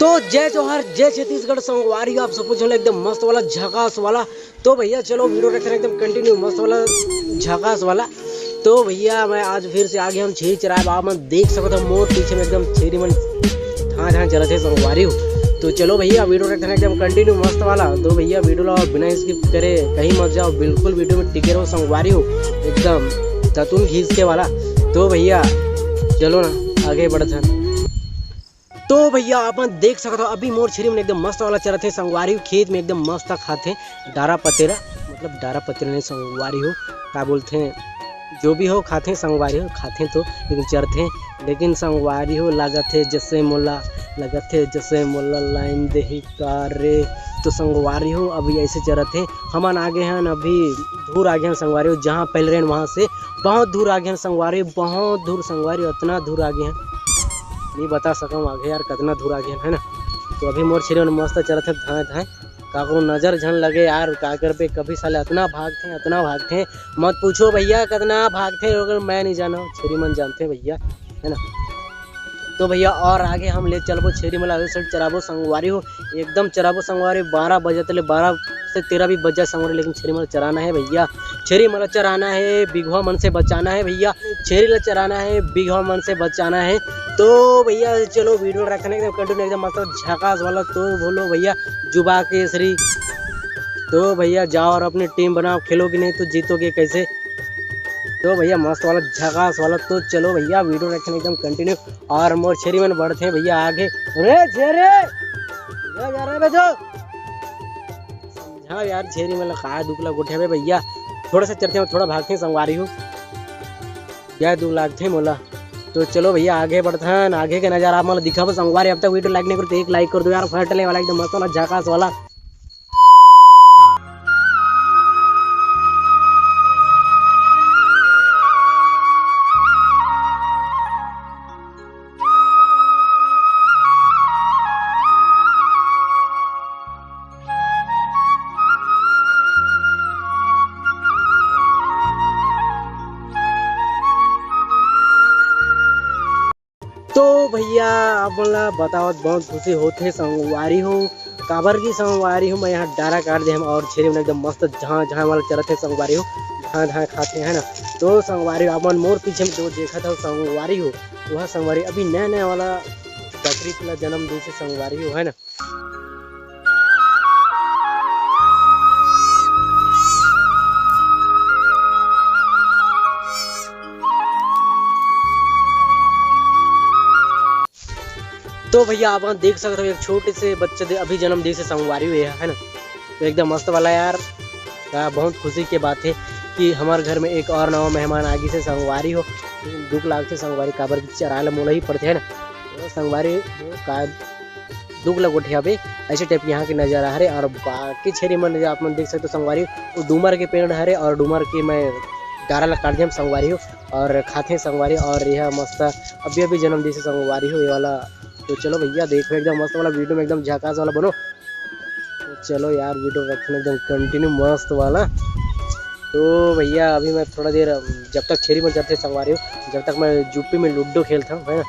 तो जय जौहर जय छत्तीसगढ़ संगवारी आप सब कुछ एकदम मस्त वाला झकास वाला। तो भैया चलो वीडियो रख रहे एकदम कंटिन्यू मस्त वाला झकास वाला। तो भैया मैं आज फिर से आगे हम छेरी चराए आप मन देख सकते हो मोर पीछे में एकदम छेरी मन हाँ चला थे संगवारी हो। तो चलो भैया वीडियो रख रहे एकदम कंटिन्यू मस्त वाला। तो भैया वीडियो लो बिना स्किप करे कहीं मत जाओ, बिल्कुल वीडियो में टिके रहो संगवारी हो एकदम ततुन खींच के वाला। तो भैया चलो ना आगे बढ़ते हैं। तो भैया अपन देख सकते हो अभी मोर छेरी में एकदम मस्त वाला चरत है संगवारी खेत में एकदम मस्त खाते डारा पतेरा, मतलब डारा पतेरा नहीं संगवारी हो क्या बोलते हैं जो भी हो खाते संगवारी हो खाते तो लेकिन चरते लेकिन संगवारी हो लागत है जैसे मोला लगत है जैसे मोला लाइन दही कारे। तो संगवारी हो अभी ऐसे चरत है हम आगे हैं अभी दूर आगे हैं संगवारी हो जहाँ पहले रहे वहाँ से बहुत दूर आगे हैं संगवारी बहुत दूर संगवारी उतना दूर आगे हैं नहीं बता सकूँ आगे यार कितना दूर आगे है ना। तो अभी मोर छेरी मस्त चलत है धाए धाए काको नजर झन लगे यार का कर पे कभी साले इतना भागते मत पूछो भैया कितना भागते अगर मैं नहीं जाना छेरी मन जानते भैया है ना। तो भैया और आगे हम ले चलबो छेरी मला साइड चराबो संगवारी हो एकदम चराबो संगवारी 12 बजे तले 12 से 13 भी बज जाए संगवारी लेकिन छेरी मला चराना है भैया। छेरी मला चराना है बिघवा मन से बचाना है भैया, छेरी ला चराना है बिघवा मन से बचाना है। तो भैया चलो वीडियो रखने एकदम कंटिन्यू एकदम मस्त झकास वाला। तो बोलो भैया जुबा केसरी। तो भैया जाओ और अपनी टीम बनाओ, खेलोगे नहीं तो जीतोगे कैसे। तो भैया मस्त वाला झकास वाला। तो चलो भैया वीडियो रखने एकदम कंटिन्यू और मोर छेरी में बढ़ते हैं भैया आगे। अरे छेरे जा रहे बेटो समझा यार छेरी में खा दुखला गोठे में भैया थोड़ा सा चलते हैं थोड़ा भागते हैं संगवारी हो क्या दुख लागते मोला। तो चलो भैया आगे बढ़ते हैं आगे के नजारा आप मतलब दिखा संगवारी। अब तक वीडियो लाइक नहीं करते एक लाइक कर दो यार फटने वाला एकदम मस्त वाला झकास वाला। तो भैया आप बोला बताओ बहुत खुशी होते संगवारी हो काबर की संगवारी हो मैं यहाँ डारा काट दे हम और छेरी में एकदम मस्त जहाँ जहाँ वाला चलते संगवारी हो जहाँ जहाँ खाते हैं ना। तो संगवारी हो अपन मोर पीछे में जो देखा था संगवारी हो वह संगवारी अभी नया नया वाला बकरी का जन्म दी से संगवारी हो है ना। तो भैया आप देख सकते हो एक छोटे से बच्चे दे अभी जन्म दी से संगवारी हुए है ना। तो एकदम मस्त वाला यार बहुत खुशी की बात है कि हमारे घर में एक और नवा मेहमान आगे से संगवारी हो दुख लाग से संगवारी काबर चराला मोला ही पड़ते है ना। तो संगवारी का दुख लग उठे अभी ऐसे टाइप यहाँ की नज़ारा हरे और बाकी छेरी मन आप मन देख सकते हो संगवारी वो डूमर के पेड़ हरे और डूमर के मैं डारा ला काट दिया संगवारी हो और खाते संगवारी और यह मस्त अभी अभी जन्म दी से संगवारी हो ये वाला। तो चलो भैया देखो एकदम मस्त वाला वीडियो में एकदम झकास वाला बनो। तो चलो यार वीडियो रखना एकदम कंटिन्यू मस्त वाला। तो भैया अभी मैं थोड़ा देर जब तक छेरी में जाते संगवारी हो जब तक मैं जुप्पी में लूडो खेलता हूँ है ना।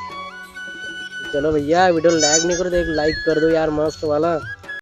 चलो भैया वीडियो लाइक नहीं करो तो एक लाइक कर दो यार मस्त वाला।